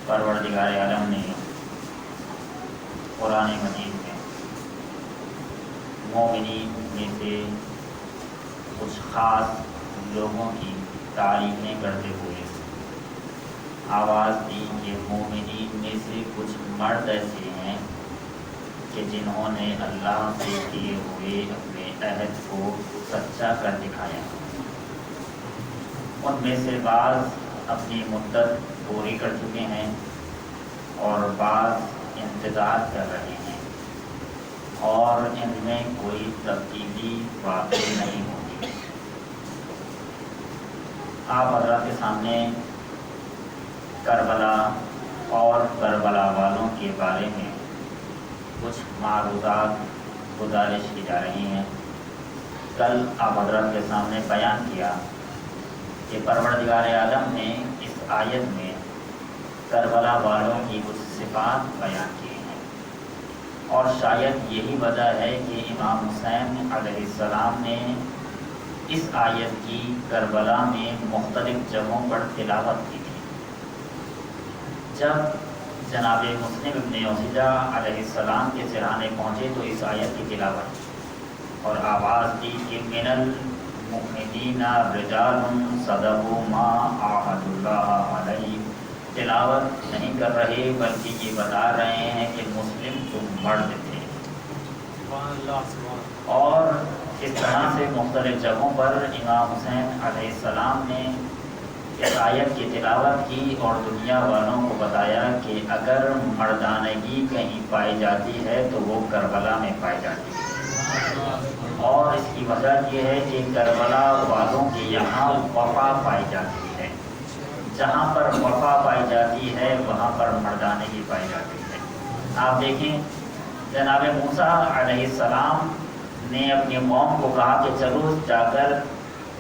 پروردگار عالم نے قرآن مجید میں مومنین میں سے کچھ خاص لوگوں کی تعریفیں کرتے ہوئے آواز دی کہ مومنین میں سے کچھ مرد ایسے ہیں کہ جنہوں نے اللہ سے کیے ہوئے اپنے عہد کو سچا کر دکھایا۔ ان میں سے بعض اپنی مدت پوری کر چکے ہیں اور بعض انتظار کر رہے ہیں، اور ان میں کوئی تبدیلی واقع نہیں ہوگی۔ آپ حضرات کے سامنے کربلا اور کربلا والوں کے بارے میں کچھ معروضات گزارش کی جا رہی ہیں۔ کل آپ حضرات کے سامنے بیان کیا کہ پروردگار عالم نے اس آیت میں کربلا والوں کی کچھ صفات بیان کی ہیں، اور شاید یہی وجہ ہے کہ امام حسین علیہ السلام نے اس آیت کی کربلا میں مختلف جگہوں پر تلاوت کی تھی۔ جب جناب مسلم ابن یوسیجہ علیہ السلام کے سرانے پہنچے تو اس آیت کی تلاوت اور آواز دی کہ من المؤمنین رجال صدقوا ما عاهدوا اللہ علیہ۔ تلاوت نہیں کر رہے بلکہ یہ بتا رہے ہیں کہ مسلم تم مرد تھے، اور اس طرح سے مختلف جگہوں پر امام حسین علیہ السلام نے اس آیت کی تلاوت کی اور دنیا والوں کو بتایا کہ اگر مردانگی کہیں پائی جاتی ہے تو وہ کربلا میں پائی جاتی ہے، اور اس کی وجہ یہ ہے کہ کربلا والوں کے یہاں وفا پائی جاتی ہے۔ جہاں پر وفا پائی جاتی ہے وہاں پر مردانگی پائی جاتی ہے۔ آپ دیکھیں جناب موسیٰ علیہ السلام نے اپنی قوم کو کہا کہ چلو جا کر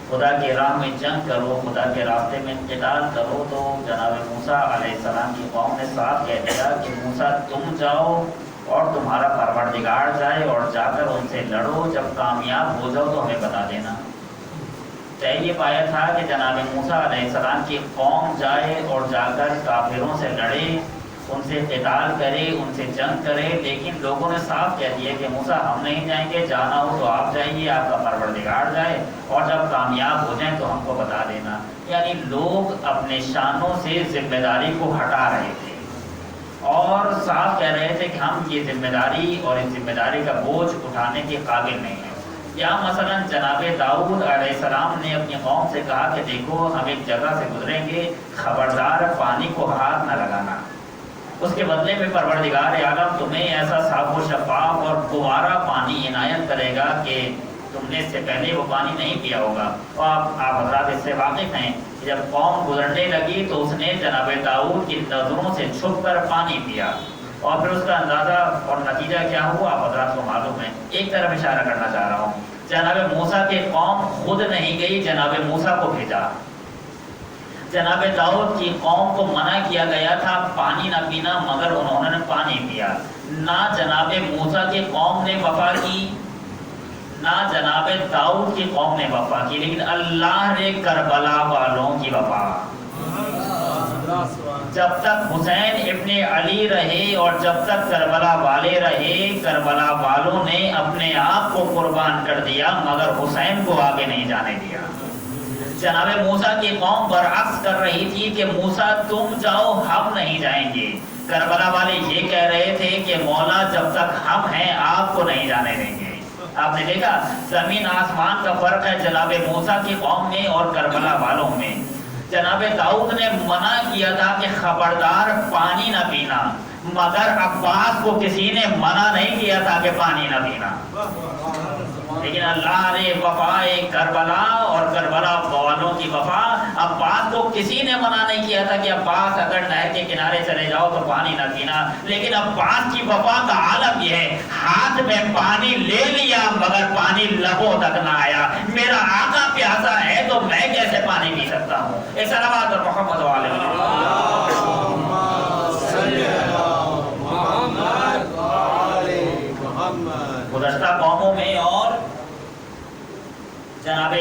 خدا کے راہ میں جنگ کرو، خدا کے راستے میں قتال کرو، تو جناب موسیٰ علیہ السلام کی قوم نے صاف کہہ دیا کہ موسیٰ تم جاؤ اور تمہارا پروردگار جائے اور جا کر ان سے لڑو، جب کامیاب ہو جاؤ تو ہمیں بتا دینا۔ طے یہ پایا تھا کہ جناب موسیٰ علیہ السلام کی قوم جائے اور جا کر کافروں سے لڑے، ان سے قتال کرے، ان سے جنگ کرے، لیکن لوگوں نے صاف کہہ دیا کہ موسیٰ ہم نہیں جائیں گے، جانا ہو تو آپ جائیے، آپ کا پروردگار جائے اور جب کامیاب ہو جائیں تو ہم کو بتا دینا۔ یعنی لوگ اپنے شانوں سے ذمہ داری کو ہٹا رہے تھے اور صاف کہہ رہے تھے کہ ہم یہ ذمہ داری اور اس ذمہ داری کا بوجھ اٹھانے کے قابل نہیں ہیں۔ یا مثلا جناب داؤد علیہ السلام نے اپنی قوم سے کہا کہ دیکھو ہم ایک جگہ سے گزریں گے، خبردار پانی کو ہاتھ نہ لگانا، اس کے بدلے میں پروردگار عالم تمہیں ایسا صاف و شفاف اور گوارا پانی عنایت کرے گا کہ تم نے اس سے پہلے وہ پانی نہیں پیا ہوگا۔ اور آپ حضرات اس سے واقف ہیں کہ جب قوم گزرنے لگی تو اس نے جناب داؤد کی نظروں سے چھپ کر پانی پیا، اور پھر اس کا اندازہ اور نتیجہ کیا ہوا آپ حضرات کو معلوم ہے۔ ایک طرف اشارہ کرنا چاہ رہا ہوں، جناب موسیٰ کی قوم خود نہیں گئی، جناب موسیٰ کو بھیجا۔ جناب داؤد کی قوم کو منع کیا گیا تھا پانی نہ پینا، مگر انہوں نے پانی پیا۔ نہ جناب موسیٰ کی قوم نے وفا کی، نہ جناب داؤد کی قوم نے وفا کی، لیکن اللہ نے کربلا والوں کی وفا۔ جب تک حسین ابن علی رہے اور جب تک کربلا والے رہے، کربلا والوں نے اپنے آپ کو قربان کر دیا مگر حسین کو آگے نہیں جانے دیا۔ جناب موسیٰ کی قوم برعکس کر رہی تھی کہ موسیٰ تم جاؤ ہم نہیں جائیں گے، کربلا والے یہ کہہ رہے تھے کہ مولا جب تک ہم ہیں آپ کو نہیں جانے دیں گے۔ آپ نے دیکھا زمین آسمان کا فرق ہے جناب موسیٰ کی قوم میں اور کربلا والوں میں۔ جناب داؤد نے منع کیا تھا کہ خبردار پانی نہ پینا، مگر عباس کو کسی نے منع نہیں کیا تھا کہ پانی نہ پینا۔ لیکن اللہ نے وفائے کربلا اور کربلا والوں کی وفا، عباس کو کسی نے منع نہیں کیا تھا کہ عباس اگر نہر کے کنارے چلے جاؤ تو پانی نہ پینا، لیکن عباس کی وفا کا عالم یہ ہے ہاتھ میں پانی لے لیا مگر پانی لبوں تک نہ آیا۔ میرا آقا پیاسا ہے تو میں کیسے پانی پی سکتا ہوں؟ ایک صلوات اور محمد والے گزشتہ قوموں میں اور جناب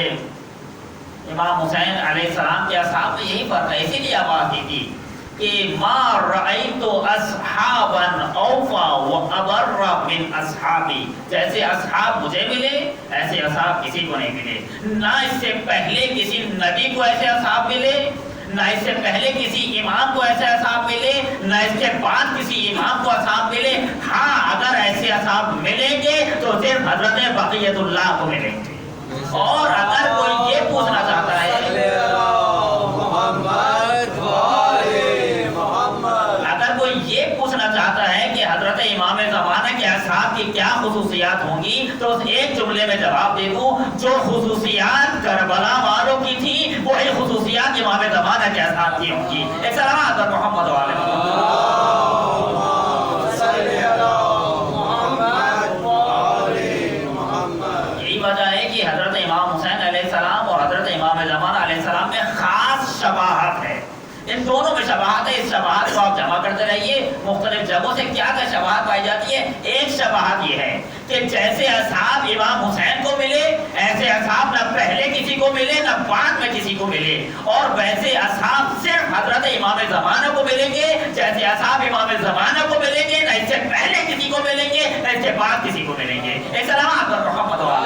امام حسین علیہ السلام کے اصحاب میں یہی فرق ہے، اسی لیے آواز دی تھی کہ ما رأیت اصحابا اوفا و ابر من اصحابی، جیسے اصحاب مجھے ملے ایسے اصحاب کسی کو نہیں ملے، نہ اس سے پہلے کسی نبی کو ایسے اصحاب ملے، نہ اس سے پہلے کسی امام کو ایسے اصحاب ملے، نہ اس کے بعد کسی امام کو اصحاب ملے۔ ہاں اگر ایسے اصحاب ملیں گے تو صرف حضرت بقیت اللہ کو ملیں گے۔ اور اگر کوئی یہ پوچھنا چاہتا ہے کہ حضرت امام زمانہ کے اصحاب کی کیا خصوصیات ہوں گی، تو اس ایک جملے میں جواب دے دوں، جو خصوصیات کربلا والوں کی تھی وہی خصوصیات امام زمانہ کے اصحاب کی ہوں گی۔ ایک سلام پر محمد و آل محمد۔ یہی وجہ ہے کہ حضرت امام حسین علیہ السلام اور حضرت امام زمانہ علیہ السلام میں خاص شباہت ہے، ان دونوں میں شباہت ہے۔ اس شباہت کو آپ جمع کرتے رہیے، مختلف جگہوں سے کیا کیا شباہت پائی جاتی ہے۔ ایک شباہت یہ ہے کہ جیسے اصحاب امام حسین کو ملے ایسے اصحاب نہ پہلے کسی کو ملے نہ بعد میں کسی کو ملے، اور ویسے اصحاب صرف حضرت امام زمانہ کو ملیں گے، جیسے اصحاب امام زمانہ کو ملیں گے نہ اس سے پہلے کسی کو ملیں گے نہ اس سے بعد کسی کو ملیں گے۔ ایک سلام پر محمد و آل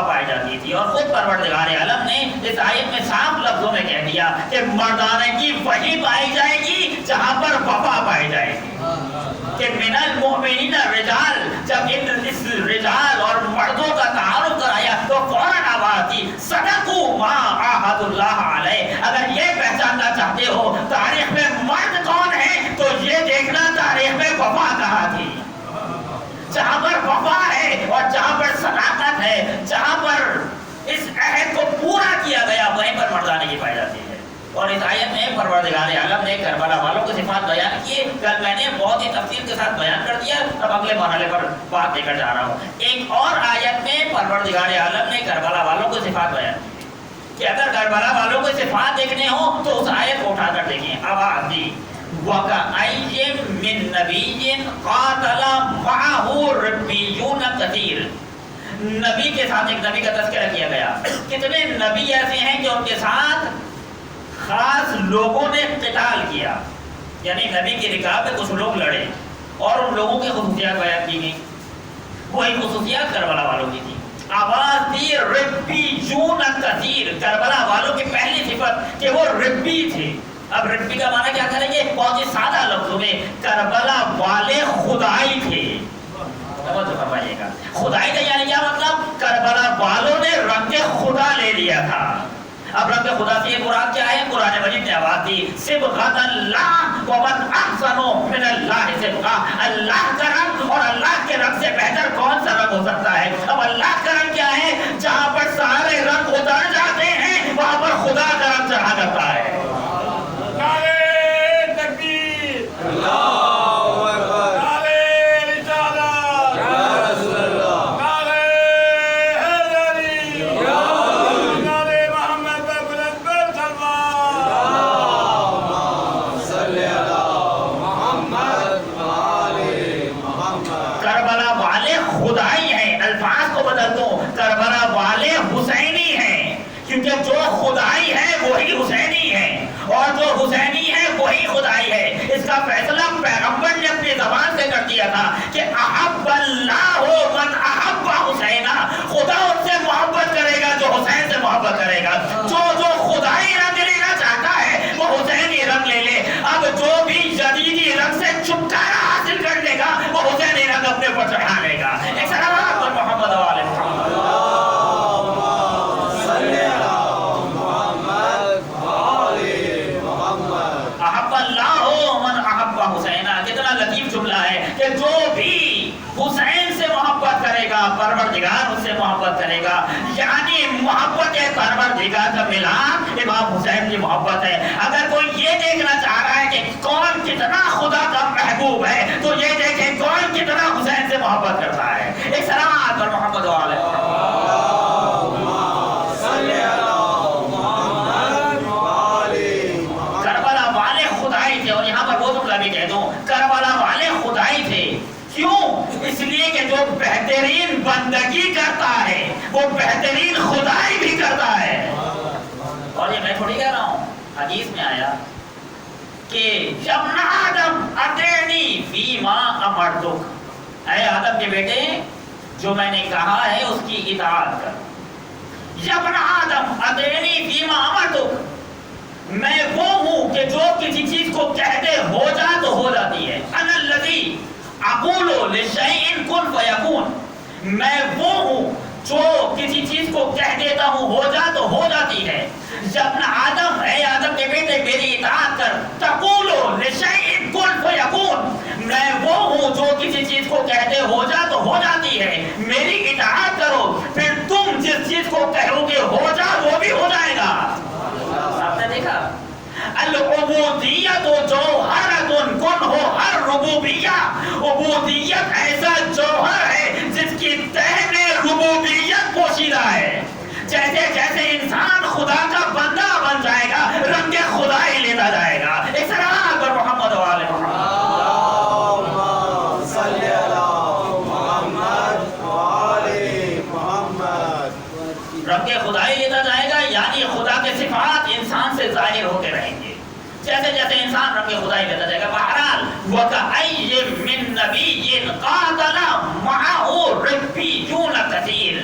پائی جاتی تھی، اور خود پروردگار عالم نے اس آیت میں صاف لفظوں میں کہہ دیا کہ مردانگی وہی پائی جائے گی جہاں پر وفا پائی جائے گی، کہ من المؤمنین رجال، جب اس رجال اور مردوں کا تعارف کرایا تو فوراً آواز تھی صدقوا ما عاہد اللہ علیہ۔ اگر یہ پہچاننا چاہتے ہو تاریخ میں مرد کون ہے تو یہ دیکھنا تاریخ میں وفا کہاں تھی۔ جہاں پر وفا ہے اور جہاں پر صداقت ہے، جہاں پر اس عہد کو پورا کیا گیا وہیں پر مردانگی پائی جاتی ہے۔ اور اس آیت میں پروردگار عالم نے کربلا والوں کی صفات بیان کی، کل میں نے بہت ہی تفصیل کے ساتھ بیان کر دیا، اب اگلے مرحلے پر بات لے کر جا رہا ہوں۔ ایک اور آیت میں پروردگار عالم نے کربلا والوں کی صفات بیان کی کہ اگر کربلا والوں کی صفات دیکھنے ہوں تو اس آیت کو اٹھا کر دیکھیں۔ آواز دی وَكَأَيٍّ مِّن نَّبِيٍّ قَاتَلَ مَعَهُ رِبِّيُّونَ كَثِيرٌ، نبی کے ساتھ ایک نبی کا تذکرہ کیا گیا۔ کتنے نبی ایسے ہیں کہ ان کے ساتھ خاص لوگوں نے قتال کیا، یعنی نبی کی رکاب میں کچھ لوگ لڑے اور ان لوگوں کی خصوصیات بیان کی گئی، وہی خصوصیات کربلا والوں کی تھی۔ آواز دی ربیون کثیر، کربلا والوں کی پہلی صفت کہ وہ ربی تھے۔ اب ربی کا معنی کیا کریں گے؟ بہت ہی سادہ لفظوں میں، کربلا والے خدائی تھے۔ توجہ فرمائیے گا، خدائی تھے یعنی کیا مطلب؟ کربلا والوں نے رنگ خدا لے لیا تھا۔ اب رب خدا سے یہ مراد کیا ہے؟ قرآن مجید نے آواز دی صبغۃ اللہ ومن احسن من اللہ صبغہ، اللہ کا رنگ اور اللہ کے رنگ سے بہتر کون سا رنگ ہو سکتا ہے؟ اب اللہ کا رنگ کیا ہے؟ جہاں پر سارے رنگ اتر جاتے ہیں وہاں پر خدا کا رنگ چڑھا جاتا ہے۔ نعرہ تکبیر، اللہ اکبر، نعرہ رسالت، یا رسول اللہ، نعرہ حیدری، یا نعرہ محمد بلند پر سلوات، اللہم صلی علی محمد وآل محمد۔ کربلا والے خدائی ہیں، الفاظ کو بدل دو، کربلا والے حسینی ہیں، کیونکہ جو خدائی ہے وہی حسینی ہے اور جو حسینی ہے وہی خدائی ہے۔ اس کا فیصلہ پیغمبر نے اپنی زبان سے کر دیا تھا کہ احب اللہ من احب حسینا، خدا ان سے محبت کرے گا جو حسین سے محبت کرے گا۔ جو خدائی رنگ لینا چاہتا ہے وہ حسینی رنگ لے لے، اب جو بھی جدیدی رنگ سے چھٹکارا حاصل کر لے گا وہ حسینی رنگ اپنے اوپر چڑھا لے گا۔ ایک سلام پر محمد و آل محمد۔ کتنا لطیف جملہ ہے کہ جو بھی حسین سے محبت کرے گا پروردگار اس سے محبت کرے گا، یعنی محبت پروردگار کا ملان امام حسین کی محبت ہے۔ اگر کوئی یہ دیکھنا چاہ رہا ہے کہ کون کتنا خدا کا محبوب ہے تو یہ دیکھیں کون کتنا حسین سے محبت کرتا ہے۔ ایک سلام پر محمد و آل بھی کہہ دوں، کربلا والے خدائی تھے۔ کیوں؟ اس لیے کہ جو بہترین بندے بندگی کرتا ہے وہ بہترین خدائی بھی کرتا ہے. اور یہ میں تھوڑی کہہ رہا ہوں، حدیث میں آیا کہ ابن آدم اطیعنی فیما امرتک، اے آدم کے بیٹے جو میں نے کہا ہے اس کی اطاعت کر. ابن آدم اطیعنی فیما امرتک، میں وہ ہوں کہ جو کسی چیز کو کہتے ہو جا تو ہو جاتی ہے. انا الذی اقول لشیء کن فیکون، میں وہ ہوں جو کسی چیز کو کہہ دیتا ہوں ہو جا تو ہو جاتی ہے. ابن آدم، اے آدم کے بیٹے میری اطاعت کر. تقول لشیء کن فیکون، میں وہ ہوں جو کسی چیز کو کہتے ہو جا تو ہو جاتی ہے. میری اطاعت کرو، پھر تم جس چیز کو کہو گے ہو جا وہ بھی ہو جائے گا. آپ نے دیکھا العبودیت جوہرۃ کن ہو ہر ربوبیہ، عبودیت ایسا جوہر ہے جس کی تہ میں ربوبیت پوشیدہ ہے. جیسے جیسے انسان خدا کا بندہ بن جائے گا رنگ خدائی لیتا جائے گا. ایک سلام پر محمد و آل محمد. رنگ خدائی لیتا جائے گا، یعنی خدا کے صفات انسان سے ظاہر ہوتے رہیں گے جیسے جیسے انسان رنگ خدائی لیتا جائے گا. بہرحال وَكَأَيٍّ مِّن نَّبِيٍّ قَاتَلَ مَعَهُ رِبِّيُّونَ كَثِيرٌ،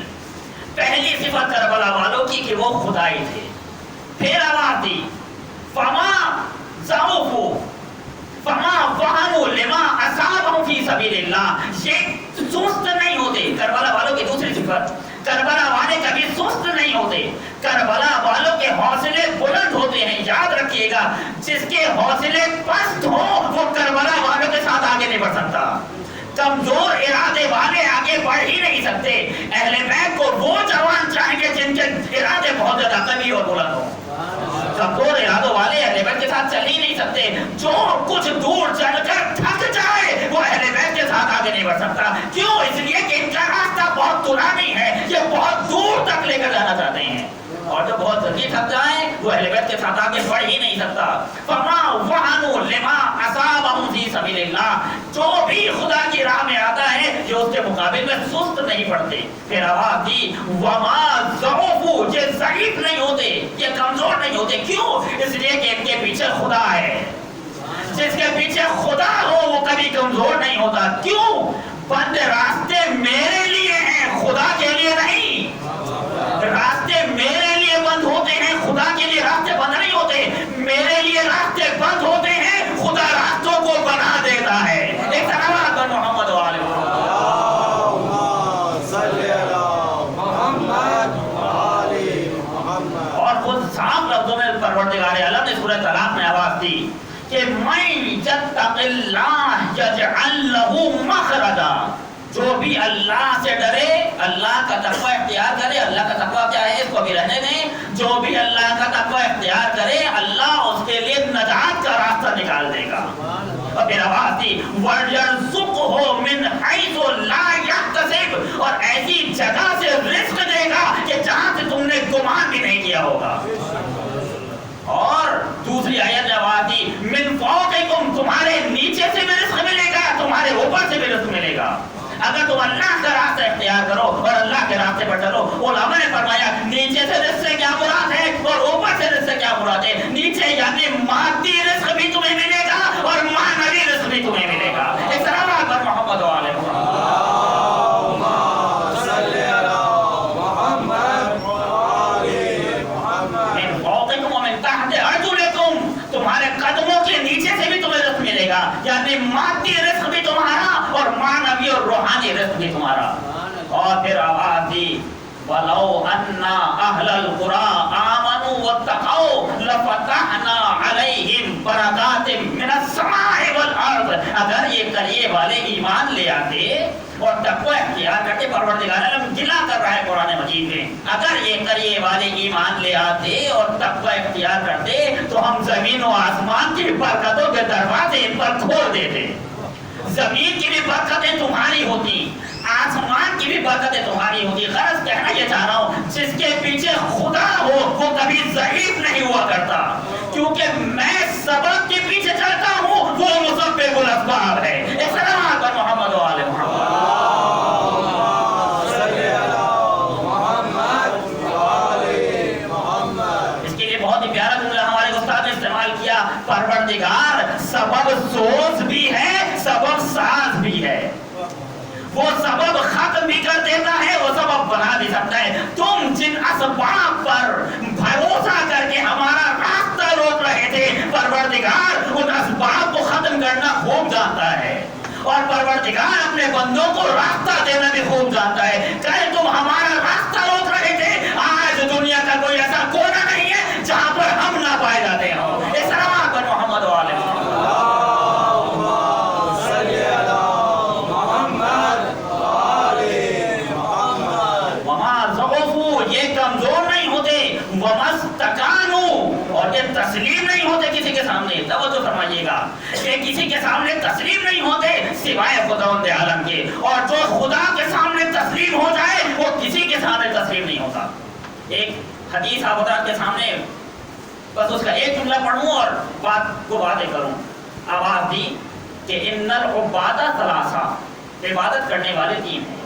پہلی صفت کربلا والوں کی کہ وہ خدائی تھے. پھر آواز دی فَمَا ضَعُفُوا فَمَا وَهَنُوا لِمَا أَصَابَهُمْ فِي سَبِيلِ اللَّهِ، یہ سست نہیں ہوتے. کربلا والوں کی دوسری صفت، کربلا والے کبھی سست نہیں ہوتے. کربلا والوں کے حوصلے بلند ہوتے ہیں. یاد رکھیے گا جس کے حوصلے پست ہوں وہ کربلا والوں کے ساتھ آگے نہیں بڑھ سکتا. کمزور ارادے والے آگے بڑھ ہی نہیں سکتے. اہل بیت کو وہ جوان چاہیں گے جن کے ارادے بہت زیادہ قوی اور بلند ہوں. کمزور ارادوں والے اہل بیت کے ساتھ چل ہی نہیں سکتے. جو کچھ دور چل کر تھک جائے وہ اہل بیت کے ساتھ آگے نہیں بڑھ سکتا. کیوں؟ اس لیے کہ ان کا راستہ بہت طولانی ہے، یہ بہت دور تک لے کر جانا چاہتے ہیں. اور جو بہت جلدی تھک جائے وہ اہل بیت کے ساتھ آگے بڑھ ہی نہیں سکتا. فما وہنوا لما اصابهم فی سبیل اللہ، جو بھی خدا کی راہ میں آتا ہے یہ اس کے مقابل میں سست نہیں پڑتے. پھر آواز دی وما ضعفوا، یہ ضعیف نہیں ہوتے، یہ کمزور نہیں ہوتے. کیوں؟ اس لیے کہ ان کے پیچھے خدا ہے. جس کے پیچھے خدا ہو وہ کبھی کمزور نہیں ہوتا. کیوں؟ بند راستے میرے لیے ہیں، خدا کے لیے نہیں. راستے میرے لیے بند ہوتے ہیں، خدا کے لیے راستے بند نہیں ہوتے. میرے لیے راستے بند ہوتے ہیں، خدا راستوں کو بنا دیتا ہے. ایک سلام پر محمد و آل محمد. اور خود صاف لفظوں میں پروردگار عالم نے سورہ طلاق میں آواز دی کہ مَن یتق اللہ یجعل لہ مخرجا، جو بھی اللہ سے ڈرے، اللہ کا تقوی اختیار کرے. اللہ کا تقوی کیا ہے اس کو بھی رہنے دیں. جو بھی اللہ کا تقوی اختیار کرے اللہ اس کے لیے نجات کا راستہ نکال دے گا. اور پھر آواز دی وَيَرْزُقْهُ مِنْ حَيْثُ لَا يَحْتَسِبُ، اور ایسی جگہ سے رزق دے گا کہ جہاں سے تم نے گمان بھی نہیں کیا ہوگا. اور دوسری آیت میں آواز دی من فوقکم، تمہارے نیچے سے بھی رزق ملے گا، تمہارے اوپر سے بھی رزق ملے گا. اگر تم اللہ کا راستہ اختیار کرو اور اللہ کے راستے پر چلو. علماء نے فرمایا نیچے سے رزق سے کیا مراد ہے اور اوپر سے رزق سے کیا مراد ہے. نیچے یعنی مادی رزق بھی تمہیں ملے گا اور معنوی رزق بھی تمہیں ملے گا. ایک سلام پر محمد و آل محمد. من فوقکم ومن تحت ارجلکم، تمہارے قدموں کے نیچے سے بھی تمہیں رزق ملے گا، یعنی مادی رزق بھی تمہارا اور معنوی اور روحانی رزق بھی تمہارا. اور پھر آواز دی وَلَوْ أَنَّ أَهْلَ الْقُرَىٰ آمَنُوا وَاتَّقَوْا لَفَتَحْنَا عَلَيْهِمْ بَرَكَاتٍ مِّنَ السَّمَاءِ وَالْأَرْضِ، اگر یہ قریے والے ایمان لے آتے اور تقوی اختیار کرتے. پروردگار عالم گلا کر رہا ہے قرآن مجید میں، اگر یہ قریے والے ایمان لے آتے اور تقوی اختیار کرتے تو ہم زمین و آسمان کی برکتوں کے دروازے ان پر کھول دیتے. زمین کی بھی برکتیں تمہاری ہوتی، آسمان کی بھی برکتیں تمہاری ہوتی. غرض کہنا یہ چاہ رہا ہوں جس کے پیچھے خدا ہو وہ کبھی ضعیف نہیں ہوا کرتا، کیونکہ میں سبب کے پیچھے چلتا ہوں وہ مسبب الاسباب ہے. اس طرح پر محمد و آل محمد. اور پروردگار اپنے بندوں کو راستہ دینا بھی خوب جانتا ہے. کہیں تم ہمارا راستہ روک رہے تھے, آج دنیا کا کوئی ایسا کونا نہیں ہے جہاں پر ہم نہ پائے جاتے ہوں. اس طرح پر محمد و آل محمد. اور یہ تسلیم نہیں ہوتے کسی کے سامنے. توجہ فرمائیے گا, یہ کسی کے سامنے تسلیم نہیں ہوتے سوائے خداوند عالم کے, اور جو خدا کے سامنے تسلیم ہو جائے وہ کسی کے سامنے تسلیم نہیں ہوتا. ایک حدیث آپ حضرات کے سامنے بس اس کا ایک جملہ پڑھوں اور بات کو باتیں کروں. آواز دی کہ ان العبادہ ثلاثہ, عبادت کرنے والے تین ہیں.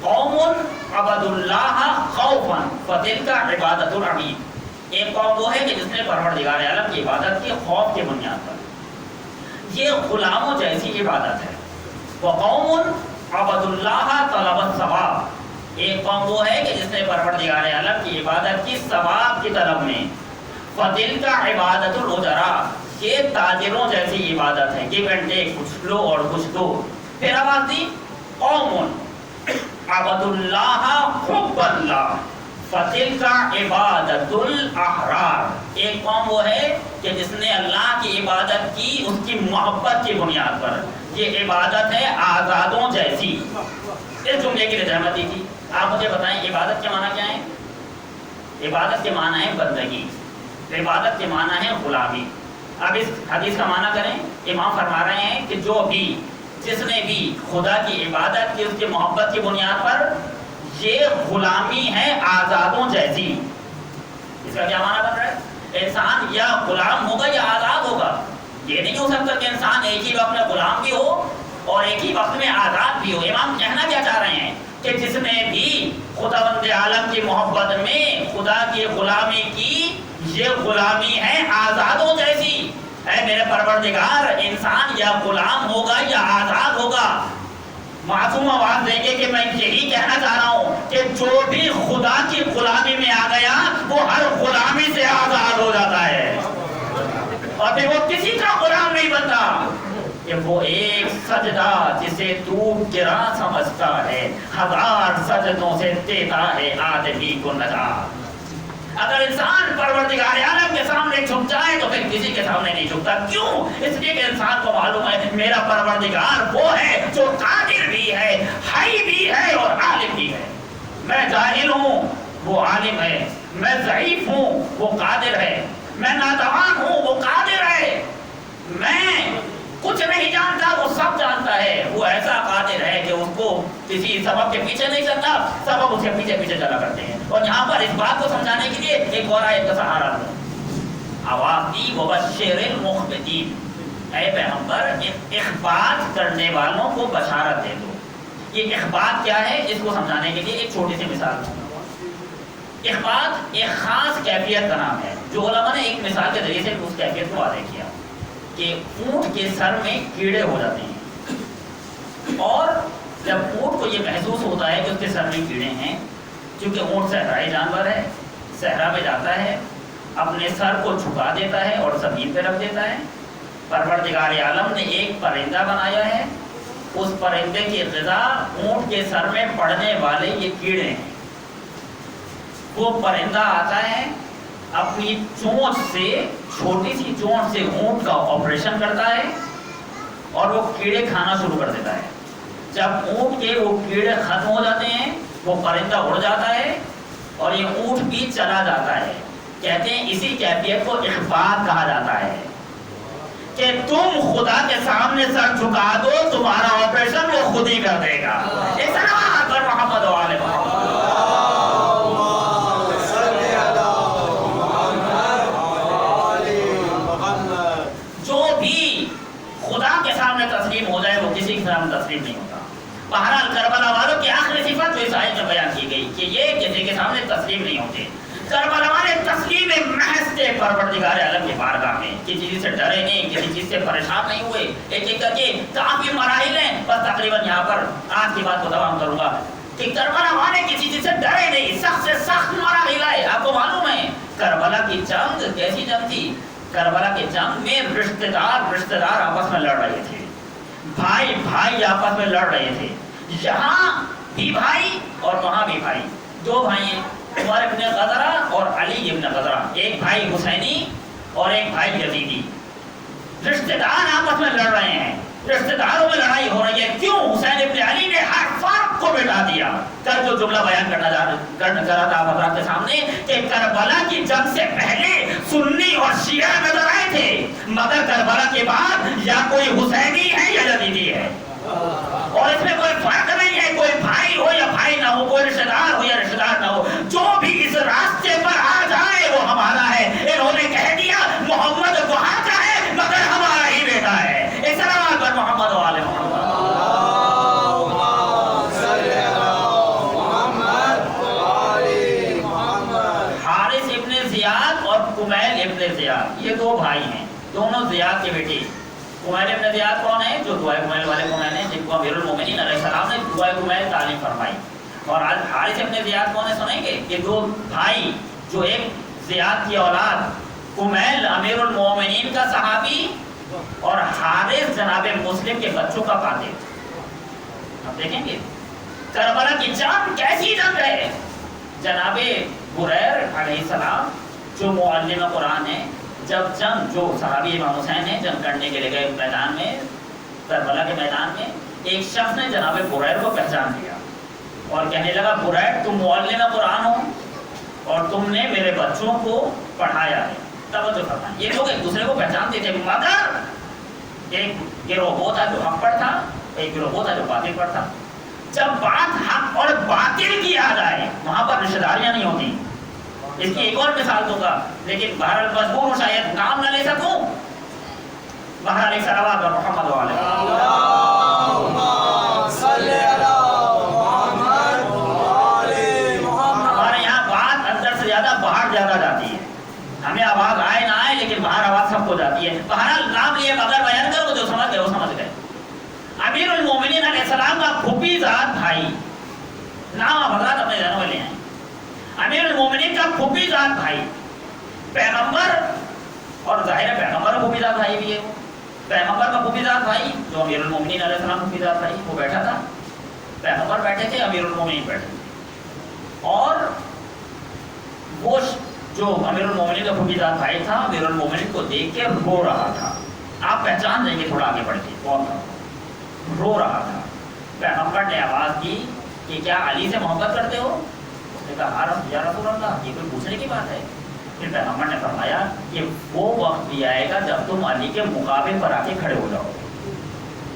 قوم عبد اللہ خوفا فتلک عبادت العبید. ایک قوم وہ ہے کہ جس نے پروردگار عالم کی عبادت کی خوف کے بنیاد پر, یہ غلاموں جیسی عبادت ہے. وقوم عبد اللہ طلب الثواب. ایک قوم وہ ہے کہ جس نے پروردگار عالم کی عبادت کی ثواب کی طلب میں. فتلک عبادت الاجراء. یہ تاجروں جیسی عبادت ہے, گیو اینڈ ٹیک, کچھ لو اور کچھ دو. پھر آواز دی قوم عبد اللہ حب اللہ فتلک عبادت الاحرار. ایک قوم وہ ہے کہ جس نے اللہ کی عبادت کی اس کی محبت کی بنیاد پر. یہ عبادت ہے آزادوں جیسی. اس جملے کی رجحانت دی تھی. آپ مجھے بتائیں عبادت کے معنی کیا ہے؟ عبادت کے معنی ہے بندگی, عبادت کے معنی ہے غلامی. اب اس حدیث کا معنی کریں. امام فرما رہے ہیں کہ جو بھی, جس نے بھی خدا کی عبادت کی اس کی محبت کی بنیاد پر, یہ غلامی ہے آزادوں جیسی. اس کا کیا معنی بن رہا ہے؟ انسان یا غلام ہوگا یا آزاد ہوگا. یہ نہیں ہو سکتا کہ انسان ایک ہی وقت میں غلام بھی ہو اور ایک ہی وقت میں آزاد بھی ہو. امام کہنا کیا چاہ رہے ہیں کہ جس نے بھی خداوند عالم کی محبت میں خدا کی غلامی کی, یہ غلامی ہے آزادوں جیسی. اے میرے پروردگار, انسان یا غلام ہوگا یا آزاد ہوگا. معصوم آواز دیں گے کہ میں یہی کہنا چاہ رہا ہوں کہ جو بھی خدا کی غلامی میں آ گیا وہ ہر غلامی سے آزاد ہو جاتا ہے, اور پھر وہ کسی کا غلام نہیں بنتا. کہ وہ ایک سجدہ جسے تو گرا سمجھتا ہے, ہزار سجدوں سے دیتا ہے آدمی کو نجات. اگر انسان پروردگار عالم کے سامنے جھک جائے تو پھر کسی کے سامنے نہیں جھکتا. کیوں؟ اس لیے کہ انسان کو معلوم ہے میرا پروردگار وہ ہے جو قادر بھی ہے, حی بھی ہے اور عالم بھی ہے. میں جاہل ہوں, وہ عالم ہے. میں ضعیف ہوں, وہ قادر ہے. میں ناتوان ہوں, وہ قادر ہے. میں کچھ نہیں جانتا, وہ سب جانتا ہے. وہ ایسا قادر ہے کہ اس کو کسی سبب کے پیچھے نہیں چلتا, سبب اس کے پیچھے پیچھے چلا کرتے ہیں. اور یہاں پر اس بات کو سمجھانے کے لیے ایک اور آیت کا سہارا لوں. آواز دی وبشر المخبتین. اے پیغمبر, اخبار کرنے والوں کو بشارت دے دو. یہ اخبار کیا ہے اس کو سمجھانے کے لیے ایک چھوٹی سی مثال دوں. اخبار ایک خاص کیفیت کا نام ہے جو علماء نے ایک مثال کے ذریعے سے اس کیفیت کو واضح کیا کہ اونٹ کے سر میں کیڑے ہو جاتے ہیں, اور جب اونٹ کو یہ محسوس ہوتا ہے کہ اس کے سر میں کیڑے ہیں, کیونکہ اونٹ صحرائی جانور ہے, صحرا میں جاتا ہے, اپنے سر کو جھکا دیتا ہے اور زمین پہ رکھ دیتا ہے. پروردگار عالم نے ایک پرندہ بنایا ہے, اس پرندے کی غذا اونٹ کے سر میں پڑنے والے یہ کیڑے ہیں. وہ پرندہ آتا ہے, اپنی چونچ سے, چھوٹی سی چونچ سے اونٹ کا آپریشن کرتا ہے اور وہ کیڑے کھانا شروع کر دیتا ہے. جب اونٹ کے وہ کیڑے ختم ہو جاتے ہیں وہ پرندہ اڑ جاتا ہے اور یہ اونٹ بھی چلا جاتا ہے. کہتے ہیں اسی کیفیت کو اخبار کہا جاتا ہے کہ تم خدا کے سامنے سر جھکا دو, تمہارا آپریشن وہ خود ہی کر دے گا. اس طرح پر محمد و آل محمد. تسلیم ہو جائے وہ کسی کے سامنے تسلیم نہیں ہوتا. بہرحال کربلا والوں کی آخری صفت جو اس آیت میں بیان کی گئی کہ یہ کسی کے سامنے تسلیم نہیں ہوتے. کربلا والے تسلیم محض تھے پروردگار عالم کی بارگاہ میں, کسی چیز سے ڈرے نہیں, کسی چیز سے پریشان نہیں ہوئے. ایک ایک کر کے کافی مراحل ہیں, بس تقریباً یہاں پر آج کی بات کو تمام کروں گا کہ کربلا والے کسی چیز سے ڈرے نہیں, سخت سے سخت مراحل آئے. آپ کو معلوم ہے کربلا کی جنگ کیسی جنگ تھی؟ کربلا کی جنگ میں رشتہ دار آپس میں لڑ رہے تھے. بھائی بھائی آپس میں لڑ رہے تھے، یہاں بھی بھائی اور وہاں بھی بھائی، دو بھائی ہیں، عمر ابن غزرہ اور علی ابن غزرہ، ایک بھائی حسینی اور ایک بھائی یزیدی، رشتہ دار آپس میں لڑ رہے ہیں، رشتہ داروں میں لڑائی ہو رہی ہے، کیوں؟ حسین ابن علی نے ہر فرق کو مٹا دیا۔ کل جو جملہ بیان کرنا چاہ رہا تھا حضرات کے سامنے کہ کربلا کی جنگ سے پہلے سنی اور شیعہ نظر آئے تھے، مگر کربلا کے بعد یا کوئی حسینی ہے یا یزیدی ہے، اور اس میں کوئی فرق نہیں ہے، کوئی بھائی ہو یا بھائی نہ ہو، کوئی رشتہ دار ہو یا رشتہ دار نہ ہو، جو بھی اس راستے پر آ جائے وہ ہمارا ہے۔ انہوں نے کہہ دیا محمد وہاں کا ہے مگر ہمارا ہی بیٹا ہے۔ اسلام پر محمد و آل محمد۔ حارث ابن زیاد اور کمیل ابن زیاد، یہ دو بھائی ہیں، دونوں زیاد کے بیٹے۔ کمیل ابن زیاد کون ہے؟ جو دعائے کمیل والے کمیل ہیں، جن کو امیر المومنین علیہ السلام نے دعائے کمیل تعلیم فرمائی۔ اور حارث ابن زیاد کون ہے سنیں گے؟ یہ دو بھائی جو ایک زیاد کی اولاد، کمیل امیر المومنین کا صحابی اور حارث جناب مسلم کے بچوں کا قاتل۔ اب دیکھیں گے کربلا کی جنگ کیسی جنگ ہے۔ جناب بریر علیہ السلام جو معلم قرآن ہے، جب جنگ جو صحابی امام حسین ہیں جنگ کرنے کے لیے گئے میدان میں، کربلا کے میدان میں، ایک شخص نے جناب بریر کو پہچان لیا اور کہنے لگا بریر تم معلم قرآن ہو اور تم نے میرے بچوں کو پڑھایا ہے۔ توجہ فرمائیں، یہ لوگ ایک دوسرے کو پہچانتے تھے، مگر ایک گروہ وہ تھا جو حق پر تھا، ایک گروہ وہ تھا جو باطل پر تھا۔ جب بات حق اور باطل کی آ جائے وہاں پر رشتہ داریاں نہیں ہوتی۔ اس کی ایک اور مثال دوں گا، لیکن بہرحال مجبور ہوں شاید نام نہ لے سکوں۔ بہرحال ایک صلوات پر محمد و آل محمد۔ ہمارے یہاں بات اندر سے زیادہ باہر زیادہ جاتی ہے، ہمیں آواز آئے نہ آئے لیکن باہر آواز سب کو جاتی ہے۔ بہرحال نام لیے بغیر بیان کرو، جو سمجھ گئے وہ سمجھ گئے۔ امیر المومنین علیہ السلام کا پھوپھی زاد بھائی، نام حضرات اپنے ذہنوں میں لے آئیں، امیر المومنین کا پھوپھی زاد بھائی پیغمبر، اور ظاہر ہے پیغمبر کا پھوپھی زاد بھائی بھی ہے، پیغمبر کا پھوپھی زاد بھائی جو امیر المومنین علیہ السلام پھوپھی زاد بھائی، وہ بیٹھا تھا، پیغمبر بیٹھے تھے، امیر المومنین بیٹھے تھے، اور وہ جو امیر المومنین کا پھوپھی زاد بھائی تھا امیر المومنین کو دیکھ کے رو رہا تھا۔ آپ پہچان دیں گے تھوڑا آگے بڑھ کے، کون تھا؟ رو رہا تھا۔ پیغمبر نے آواز دی کہ کیا علی سے محبت کرتے ہو؟ اس نے کہا یا رسول اللہ، یہ کوئی پوچھنے کی بات ہے؟ پھر پیغمبر نے فرمایا کہ وہ وقت بھی آئے گا جب تم علی کے مقابل پر آ کے کھڑے ہو جاؤ گے۔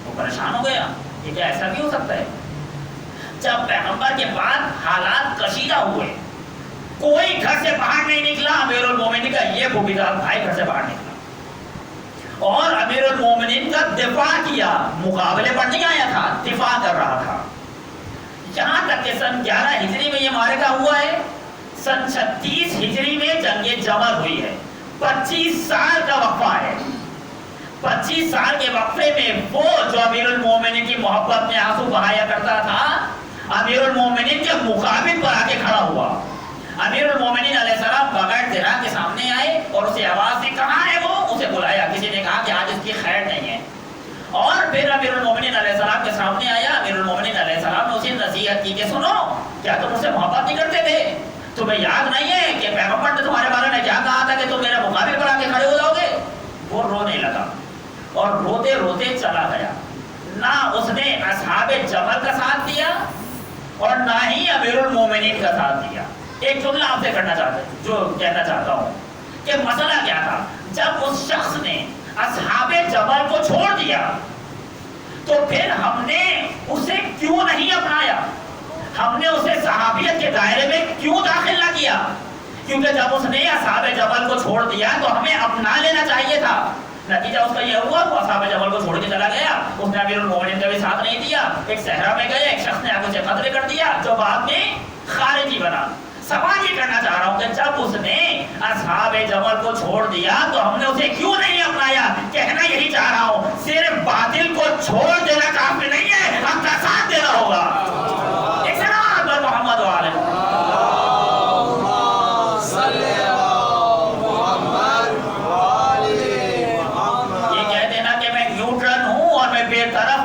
وہ پریشان ہو گیا کہ کیا ایسا بھی ہو سکتا ہے؟ جب پیغمبر کے بعد حالات کشیدہ ہوئے، کوئی گھر سے باہر نہیں نکلا، امیر المومنین کا یہ پھوپھی زاد بھائی گھر سے باہر نکلا اور امیر المومنین کا دفاع کیا، مقابلے پر نہیں آیا تھا، دفاع کر رہا تھا۔ یہاں تک کہ سن 11 ہجری میں یہ معرکہ ہوا ہے، سن 36 ہجری میں جنگ جمل ہوئی ہے، 25 سال کا وقفہ ہے۔ 25 سال کے وقفے میں وہ جو امیر المومنین کی محبت میں آنسو بہایا کرتا تھا، امیر المومنین کے مقابل پر آ کے کھڑا ہوا۔ امیر المومنین علیہ السلام بغیر درا کے سامنے آئے اور اسے آواز دی کہاں ہے وہ؟ اسے بلایا، کسی نے کہا کہ آج اس کی خیر نہیں ہے، اور پھر امیر المومنین علیہ السلام کے سامنے آیا۔ امیر المومنین علیہ السلام نے اسے نصیحت کی کہ سنو، کیا تم اس سے محبت نہیں کرتے تھے؟ تمہیں یاد نہیں ہے کہ پیغمبر نے تمہارے بارے میں کیا کہا تھا کہ تم میرے مقابل پر آ کے کھڑے ہو جاؤ گے؟ وہ رونے لگا اور روتے روتے چلا گیا۔ نہ اس نے اصحاب جبل کا ساتھ دیا اور نہ ہی امیر المومنین کا ساتھ دیا۔ ایک جملہ آپ سے کہنا چاہتا ہوں کہ مسئلہ کیا تھا؟ جب اس شخص نے اصحاب جبل کو چھوڑ دیا تو پھر ہم نے اسے کیوں نہیں اپنایا؟ ہم نے اسے صحابیت کے دائرے میں کیوں داخل نہ کیا؟ کیونکہ جب اس نے اصحاب جبل کو چھوڑ دیا تو ہمیں اپنا لینا چاہیے تھا۔ نتیجہ اس کا یہ ہوا، وہ اصحاب جبل کو چھوڑ کے چلا گیا، اس نے امیر المومنین کا بھی ساتھ نہیں دیا۔ ایک صحرا میں گئے، ایک شخص نے آگے سے قتل کر دیا جو بعد میں خارجی بنا۔ سوال یہ کرنا چاہ رہا ہوں کہ جب اس نے اصحاب جبل کو چھوڑ دیا تو ہم نے اسے کیوں نہیں اپنایا؟ کہنا یہی چاہ رہا ہوں، صرف باطل کو چھوڑ دینا کافی نہیں ہے، ہم کا ساتھ دینا ہوگا۔ ایک سلام پر محمد و آل محمد۔ یہ کہہ دینا کہ میں نیوٹرل ہوں اور میں بے طرف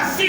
80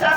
10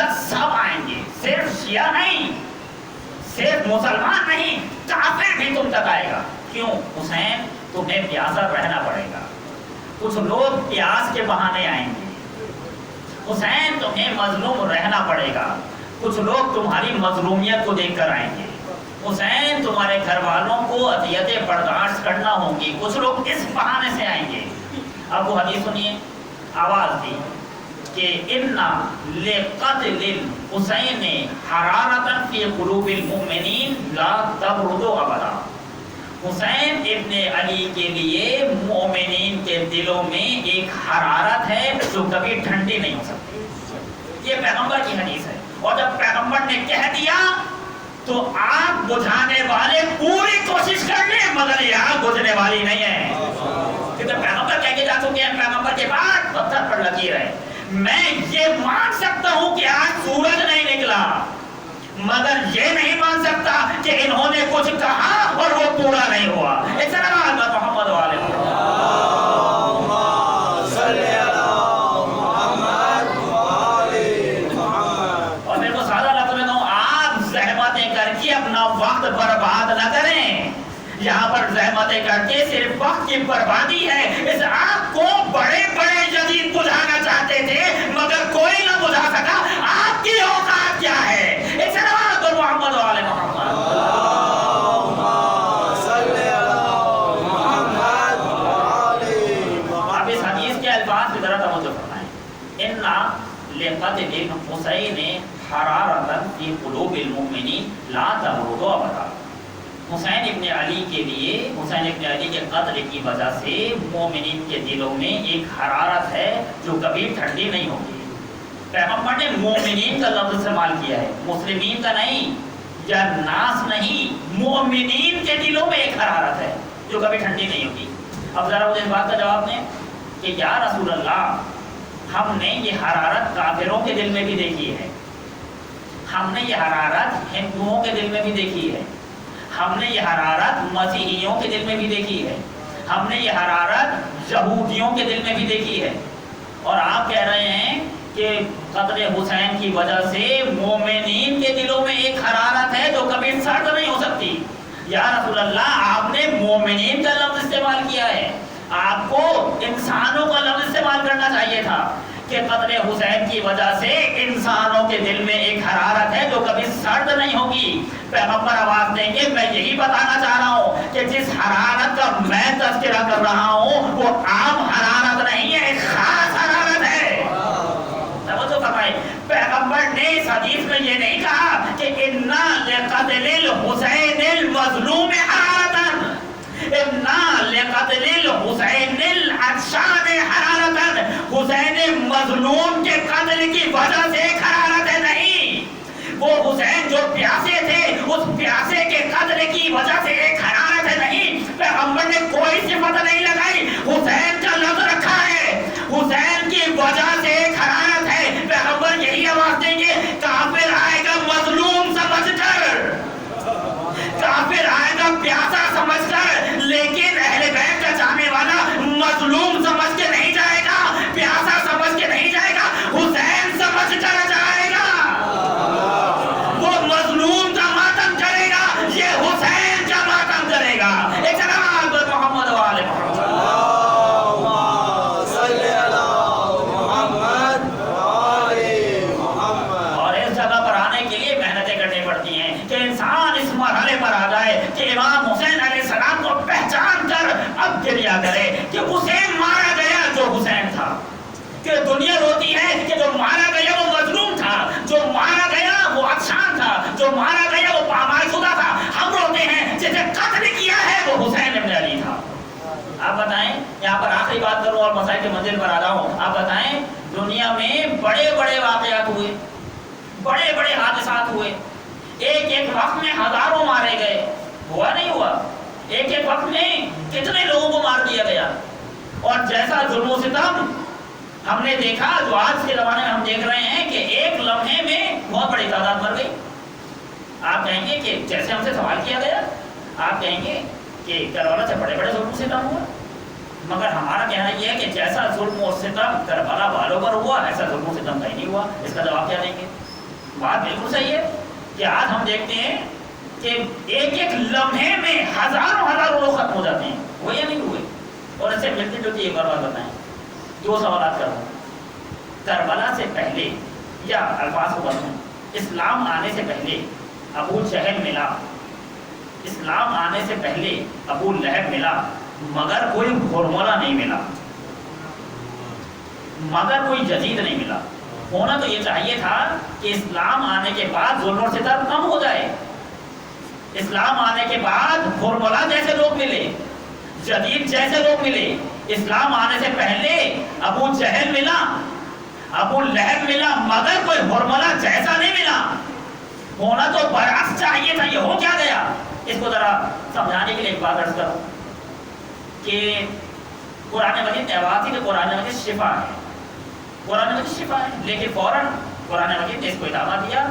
سنت سب آئیں گے، صرف شیعہ نہیں، صرف مسلمان نہیں، کافر بھی تم تک آئے گا۔ کیوں؟ حسین تمہیں پیاسا رہنا پڑے گا، کچھ لوگ پیاس کے بہانے آئیں گے، حسین تمہیں مظلوم رہنا پڑے گا، کچھ لوگ تمہاری مظلومیت کو دیکھ کر آئیں گے، حسین تمہارے گھر والوں کو اذیتیں برداشت کرنا ہوں گی، کچھ لوگ اس بہانے سے آئیں گے۔ اب وہ حدیث سنیے، آواز دی کہ اِنَّ لِقَتْلِ الْحُسَيْنِ حَرَارَةً فِي قُلُوبِ الْمُؤْمِنِينَ لَا تَبْرُدُ أَبَدًا۔ حسین ابن علی کے لیے مومنین کے دلوں میں ایک حرارت ہے جو کبھی ٹھنڈی نہیں ہو سکتی۔ یہ پیغمبر کی حدیث ہے، اور جب پیغمبر نے کہہ دیا تو آگ بجھانے والے پوری کوشش کر لیں مگر یہ آگ بجھنے والی نہیں ہے، کیونکہ پیغمبر کہہ کے جا چکے ہیں، پیغمبر کے بعد پتھر پر لکیر ہے۔ میں یہ مان سکتا ہوں کہ آج سورج نہیں نکلا، مگر یہ نہیں مان سکتا کہ انہوں نے کچھ کہا اور وہ پورا نہیں ہوا۔ اس طرح محمد والے اور میرے کو سادہ لفظ میں کہوں، آپ زحمتیں کر کے اپنا وقت برباد نہ کریں، یہاں پر زحمتیں کر کے صرف وقت کی بربادی ہے۔ اس آگ کو بڑے بڑے یزید بجھانا چاہتے تھے مگر کوئی نہ بجھا سکا، آپ کی اوقات کیا ہے؟ اس طرح محمد والے محمد اب اس حدیث کے الفاظ کی طرح توجہ فرمائیں۔ اِنَّ لِقَتْلِ الْحُسَيْنِ حَرَارَةً فِي قُلُوبِ الْمُؤْمِنِينَ لَا تَبْرُدُ أَبَدًا۔ حسین ابن علی کے لیے، حسین ابن علی کے قتل کی وجہ سے مومنین کے دلوں میں ایک حرارت ہے جو کبھی ٹھنڈی نہیں ہوگی۔ پیغمبر نے مومنین کا لفظ استعمال کیا ہے، مسلمین کا نہیں یا ناس نہیں، مومنین کے دلوں میں ایک حرارت ہے جو کبھی ٹھنڈی نہیں ہوگی۔ اب ذرا مجھے اس بات کا جواب دیں کہ یا رسول اللہ، ہم نے یہ حرارت کافروں کے دل میں بھی دیکھی ہے، ہم نے یہ حرارت ہندوؤں کے دل میں بھی دیکھی ہے، ہم نے یہ حرارت مسیحیوں کے دل میں بھی دیکھی ہے، ہم نے یہ حرارت یہودیوں کے دل میں بھی دیکھی ہے، اور آپ کہہ رہے ہیں کہ قتل حسین کی وجہ سے مومنین کے دلوں میں ایک حرارت ہے جو کبھی سرد نہیں ہو سکتی۔ یا رسول اللہ، آپ نے مومنین کا لفظ استعمال کیا ہے، آپ کو انسانوں کا لفظ استعمال کرنا چاہیے تھا کہ قتل حسین کی وجہ سے انسانوں کے دل میں ایک حرارت ہے جو کبھی سرد نہیں ہوگی۔ پیغمبر آواز دیں گے، میں یہی بتانا چاہ رہا ہوں کہ جس حرارت کا میں تذکرہ کر رہا ہوں وہ عام حرارت نہیں ہے، ایک خاص حرارت ہے۔ پیغمبر نے اس حدیث میں یہ نہیں کہا کہ اِنَّ لِقَتْلِ الْحُسَيْنِ الْمَظْلُومِ حَرَارَةً، اِنَّ لِقَتْلِ الْحُسَيْنِ الْعَطْشَانِ حَرَارَةً، حسین مظلوم کے قتل کی وجہ سے ایک حرارت ہے، نہیں، وہ حسین جو پیاسے تھے اس پیاسے کے قتل کی وجہ سے ایک حرارت ہے، نہیں۔ پیغمبر نے کوئی صفت نہیں لگائی، حسین کا لفظ رکھا ہے، حسین کی وجہ سے ایک حرارت ہے۔ پیغمبر یہی آواز دیں گے، کافر آئے گا مظلوم سمجھ کر، کافر آئے گا پیاسا سمجھ کر، لیکن اہل بیت کا چاہنے والا مظلوم سمجھ کے نہیں جائے گا، پیاسا سمجھ کے نہیں جائے گا، حسین سمجھ کر جائے گا، وہ مظلوم کا ماتم کرے گا، یہ حسین کا ماتم کرے گا۔ ایک جناب محمد والے محمد پر آ جائے کہ امام حسین علیہ السلام کو پہچان کر اب گریا کرے کہ اسے مارا گیا جو حسین تھا، کہ دنیا روتی ہے کہ جو مارا گیا وہ مظلوم تھا، جو مارا گیا وہ عطشان تھا، جو مارا گیا وہ پامال شدہ تھا، ہم روتے ہیں جسے قتل کیا ہے وہ حسین ابن علی تھا۔ آپ بتائیں، یہاں پر آخری بات کروں اور مسائل کے منزل پر آ جاؤں، آپ بتائیں دنیا میں بڑے بڑے واقعات ہوئے، بڑے بڑے حادثات ہوئے، ایک ایک وقت میں ہزاروں مارے گئے، ہوا نہیں ہوا؟ ایک ایک وقت میں کتنے لوگوں کو مار دیا گیا، اور جیسا ظلم و ستم ہم نے دیکھا جو آج کے زمانے میں ہم دیکھ رہے ہیں کہ ایک لمحے میں بہت بڑی تعداد مر گئی۔ آپ کہیں گے کہ جیسے ہم سے سوال کیا گیا، آپ کہیں گے کہ کربلا سے بڑے بڑے ظلم و ستم ہوا، مگر ہمارا کہنا یہ ہے کہ جیسا ظلم و ستم کربلا والوں پر ہوا ایسا ظلم و ستم کہیں نہیں ہوا۔ اس کا جواب کیا دیں گے؟ بات بالکل صحیح ہے کہ آج ہم دیکھتے ہیں کہ ایک ایک لمحے میں ہزاروں لوگ ختم ہو جاتے ہیں، ہوئے یا نہیں ہوئے؟ اور اس سے ملتی جلتی ایک اور بات بتائیں، 2 سوالات کروں۔ کربلا سے پہلے، یا الفاظ کو بدلوں، اسلام آنے سے پہلے ابو جہل ملا، اسلام آنے سے پہلے ابو لہب ملا، مگر کوئی فارمولا نہیں ملا، مگر کوئی جدید نہیں ملا۔ ہونا تو یہ چاہیے تھا کہ اسلام آنے کے بعد ظلم و ستم کم ہو جائے، اسلام آنے کے بعد فارمولا جیسے لوگ ملے، جدید جیسے لوگ ملے۔ اسلام آنے سے پہلے ابو جہل ملا، ابو لہب ملا، مگر کوئی فارمولا جیسا نہیں ملا۔ ہونا تو برعکس چاہیے تھا، یہ ہو کیا گیا؟ اس کو ذرا سمجھانے کے لیے ایک بات عرض کروں کہ قرآن مجید نے آواز تھی کہ قرآن مجید شفا ہے، قرآن مجید شفا ہے، لیکن فوراً قرآن مجید نے اس کو ادامہ دیا،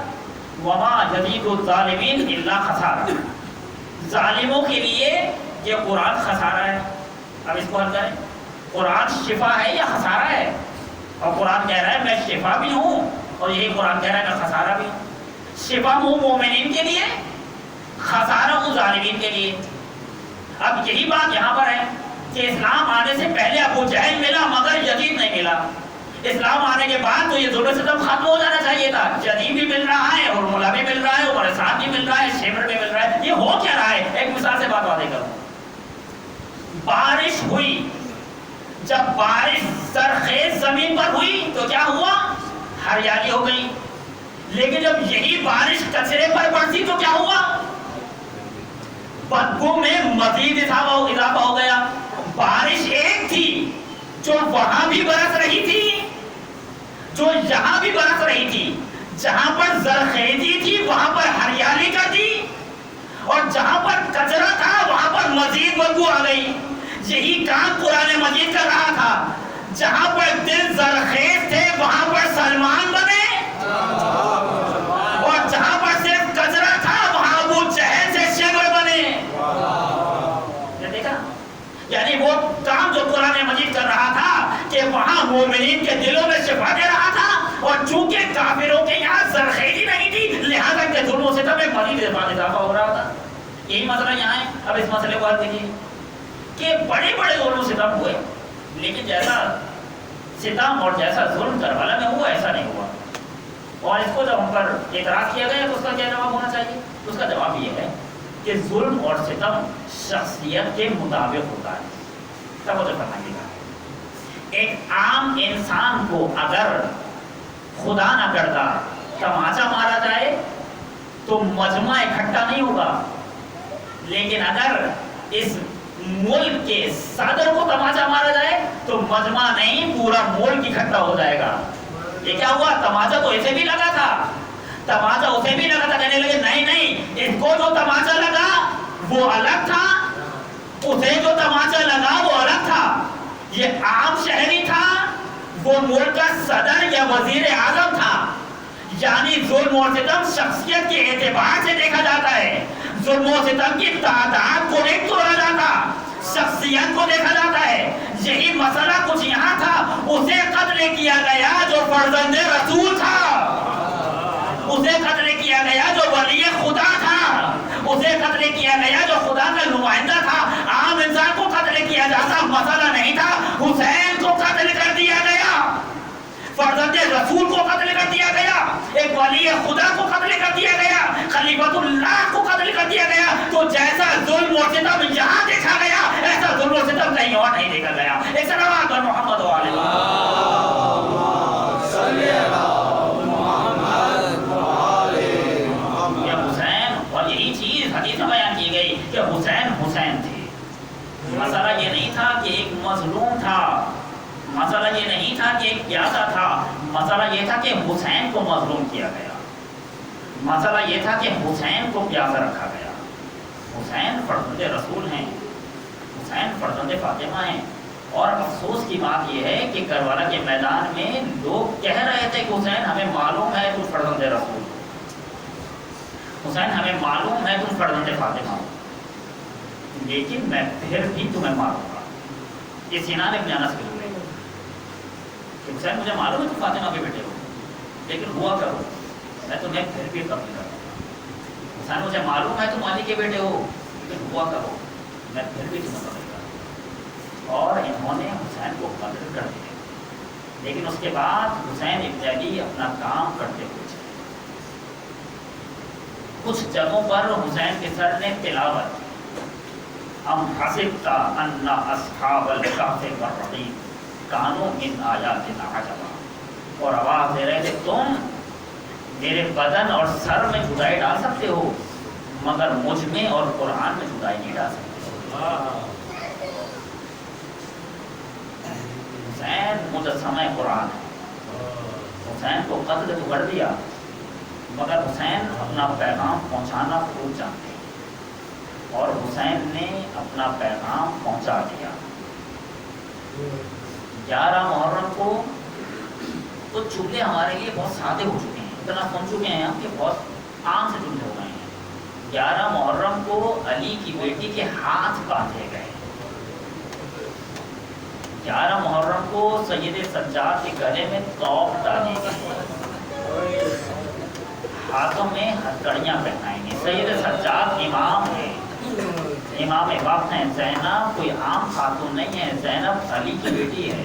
وما جدید الظالمین الا خسارہ، ظالموں کے لیے یہ قرآن خسارہ ہے۔ اب اس کو حل کریں، قرآن شفا ہے یا خسارہ ہے؟ اور قرآن کہہ رہا ہے میں شفا بھی ہوں، اور یہی قرآن کہہ رہا ہے میں خسارہ بھی ہوں۔ شفا ہوں مومنین کے لیے، خسارہ ہوں ظالمین کے لیے۔ اب یہی بات یہاں پر ہے کہ اسلام آنے سے پہلے ابو جہل ملا مگر جدید نہیں ملا، اسلام آنے کے بعد تو یہ ظلم و ستم ختم ہو جانا چاہیے تھا، جدید بھی مل رہا ہے اور مولا بھی مل رہا ہے اور ساتھ بھی مل رہا ہے، شیبر بھی مل رہا ہے۔ یہ ہو کیا رہا ہے؟ ایک مثال سے بات واضح کروں، بارش ہوئی، جب بارش زرخیز زمین پر ہوئی تو کیا ہوا؟ ہریالی ہو گئی، لیکن جب یہی بارش کچرے پر برسی تو کیا ہوا؟ بدبو میں مزید اضافہ ہو گیا۔ بارش ایک تھی جو وہاں بھی برس رہی تھی، جو یہاں بھی برس رہی تھی، جہاں پر زرخیزی تھی وہاں پر ہریالی کا تھی، اور جہاں پر کچرا تھا وہاں پر مزید بدبو آ گئی۔ یہی کام قرآن مجید کر رہا تھا، جہاں پر دل زرخیز تھے وہاں پر سلمان بنے، اور جہاں پر صرف کچرا تھا وہاں ابو جہل سے شیبر بنے۔ دیکھا، یعنی وہ کام جو قرآن مجید کر رہا تھا کہ وہاں مومنین کے دلوں میں شفا دے رہا تھا، اور چونکہ کافروں کے یہاں زرخیزی نہیں تھی لہذا کہ ظلم و ستم میں مزید اضافہ ہو رہا تھا۔ یہی مسئلہ یہاں ہے۔ اب اس مسئلے کو حل کیجیے کہ بڑے بڑے ظلم و ستم ہوئے، لیکن جیسا ستم اور جیسا ظلم کربلا میں ہوا ایسا نہیں ہوا۔ اور اس کو جب ہم پر اعتراض کیا گیا تو اس کا کیا جواب ہونا چاہیے؟ اس کا جواب یہ ہے کہ ظلم اور ستم شخصیت کے مطابق ہوتا ہے۔ توجہ فرمائیے گا، ایک عام انسان کو اگر خدا نہ کرتا تماچا مارا جائے تو مجمع اکٹھا نہیں ہوگا، لیکن اگر اس ملک کے صدر کو تماچا مارا جائے تو مجمع نہیں پورا ملک اکٹھا ہو جائے گا۔ یہ کیا ہوا؟ تماچا تو اسے بھی لگا تھا، تماچا اسے بھی لگا تھا، کہنے لگے نہیں نہیں، اس کو جو تماچا لگا وہ الگ تھا، اسے جو تماچا لگا وہ الگ تھا، یہ عام شہری تھا، وہ ملک کا صدر یا وزیر اعظم تھا۔ یعنی ظلم و ستم شخصیت کے اعتبار سے دیکھا جاتا ہے، ظلم و ستم کی تعداد کو نہیں توڑا جاتا، شخصیت کو دیکھا جاتا ہے۔ یہی مسئلہ کچھ یہاں تھا، اسے قتل کیا گیا جو فرزند رسول تھا، اسے قتل کیا گیا جو ولی خدا تھا، اسے قتل کیا گیا جو خدا کا نمائندہ تھا۔ عام انسان کو قتل کیا جاتا مسئلہ نہیں تھا، حسین کو قتل کر دیا گیا، فرزند رسول کو قتل کر دیا گیا، ایک ولی خدا کو قتل کر دیا گیا، خلیفۃ اللہ کو قتل کر دیا گیا۔ تو جیسا ظلم و ستم یہاں دیکھا گیا ایسا ظلم و ستم کہیں اور نہیں دیکھا گیا۔ ایک صلوات پر محمد و آلہ یہ حسین، اور یہی چیز حدیث میں بیان کی گئی کہ حسین حسین تھے۔ مسئلہ یہ نہیں تھا کہ ایک مظلوم تھا، مسئلہ یہ نہیں تھا کہ ایک پیاسا تھا، مسئلہ یہ تھا کہ حسین کو مظلوم کیا گیا، مسئلہ یہ تھا کہ حسین کو پیاسا رکھا گیا۔ حسین فرزند رسول ہیں، حسین فرزند فاطمہ ہیں، اور افسوس کی بات یہ ہے کہ کربلا کے میدان میں لوگ کہہ رہے تھے کہ حسین ہمیں معلوم ہے تم فرزند رسول، حسین ہمیں معلوم ہے تم فرزند فاطمہ، لیکن میں پھر بھی تمہیں ماروں گا۔ یہ سینان ابن انس کے لوگ کہ حسین مجھے معلوم ہے تم فاطمہ کے بیٹے ہو، لیکن ہوا کرو میں تمہیں پھر بھی قتل کروں گا۔ حسین مجھے معلوم ہے تم علی کے بیٹے ہو لیکن ہوا کرو میں پھر بھی تمہیں قتل کروں۔ اور انہوں نے حسین کو قتل کر دیا، لیکن اس کے بعد حسین ابن علی اپنا کام کرتے ہوئے چلے۔ کچھ جگہوں پر حسین کے سر نے تلاوت کی، ام حسبت ان اصحاب الکہف والرقیم کانوا من آیاتنا عجبا، اور آواز دے رہے تھے تم میرے بدن اور سر میں جدائی ڈال سکتے ہو مگر مجھ میں اور قرآن میں جدائی نہیں ڈال سکتے۔ حسین مجسمہ قرآن ہے، حسین کو قتل تو کر دیا مگر حسین اپنا پیغام پہنچانا خوب جانتے ہیں، اور حسین نے اپنا پیغام پہنچا دیا۔ 11 محرم کو تو جملے ہمارے لیے بہت سادے ہو چکے ہیں، اتنا سن چکے ہیں ہم کہ بہت عام سے جملے ہو گئے ہیں۔ 11 محرم کو علی کی بیٹی کے ہاتھ باندھے گئے، 11 محرم کو سید سجاد کے گلے میں توق ڈالی گئی، ہاتھوں میں ہتھکڑیاں پہنائیں گے۔ سید سجاد امام ہیں، امام وقت ہیں، زینب کوئی عام خاتون نہیں ہے، زینب علی کی بیٹی ہے۔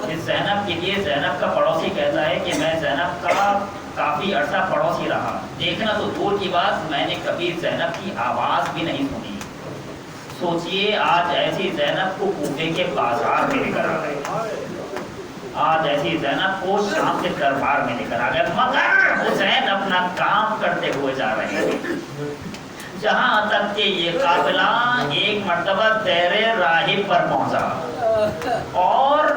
اس زینب کے لیے زینب کا پڑوسی کہتا ہے کہ میں زینب کا کافی عرصہ پڑوسی رہا، دیکھنا تو دور کی بات میں نے کبھی زینب کی آواز بھی نہیں سنی۔ سوچئے آج ایسی زینب کو کوفے کے بازار میں لے کر آ گئے، آج ایسی زینب کو شام کے دربار میں لے کر آ گئے، مگر حسین اپنا کام کرتے ہوئے جا رہے ہیں۔ جہاں تک کہ یہ قافلہ ایک مرتبہ دیر راہب پر پہنچا اور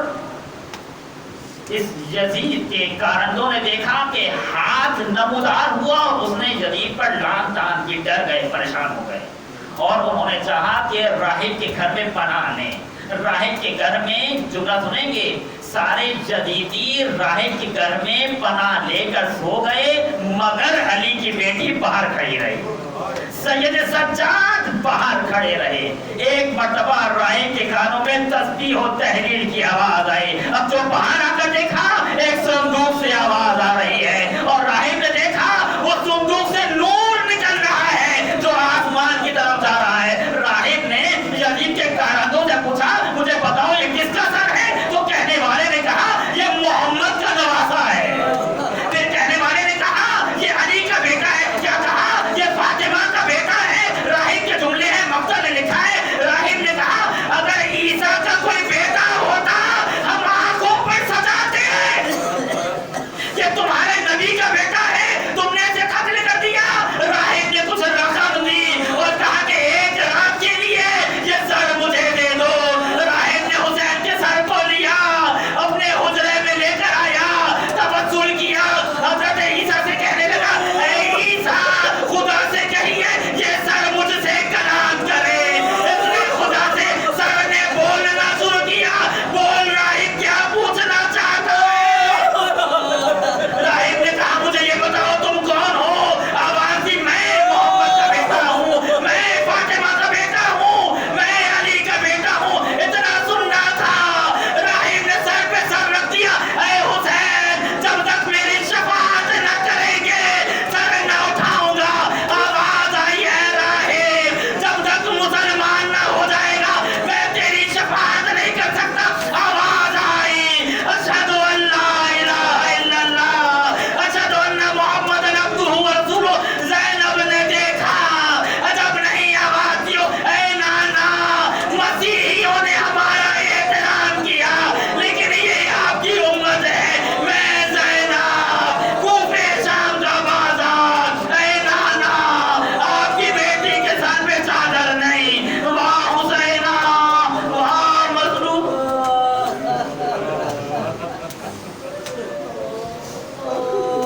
اس یزید کے کارندوں نے دیکھا کہ ہاتھ نمودار ہوا اور اس نے یزید پر لان تان کی، ڈر گئے، پریشان ہو گئے، اور انہوں نے چاہا کہ راہب کے گھر میں پناہ لیں۔ راہب کے گھر میں جملہ سنیں گے، سارے جدیدی راہب کے گھر میں پناہ لے کر سو گئے مگر علی کی بیٹی باہر کھڑی رہی، سید سجاد باہر کھڑے رہے۔ ایک مرتبہ راہب کے کانوں میں تسبیح و تحلیل کی آواز آئی، اب جو باہر آ کر دیکھا ایک صندوق سے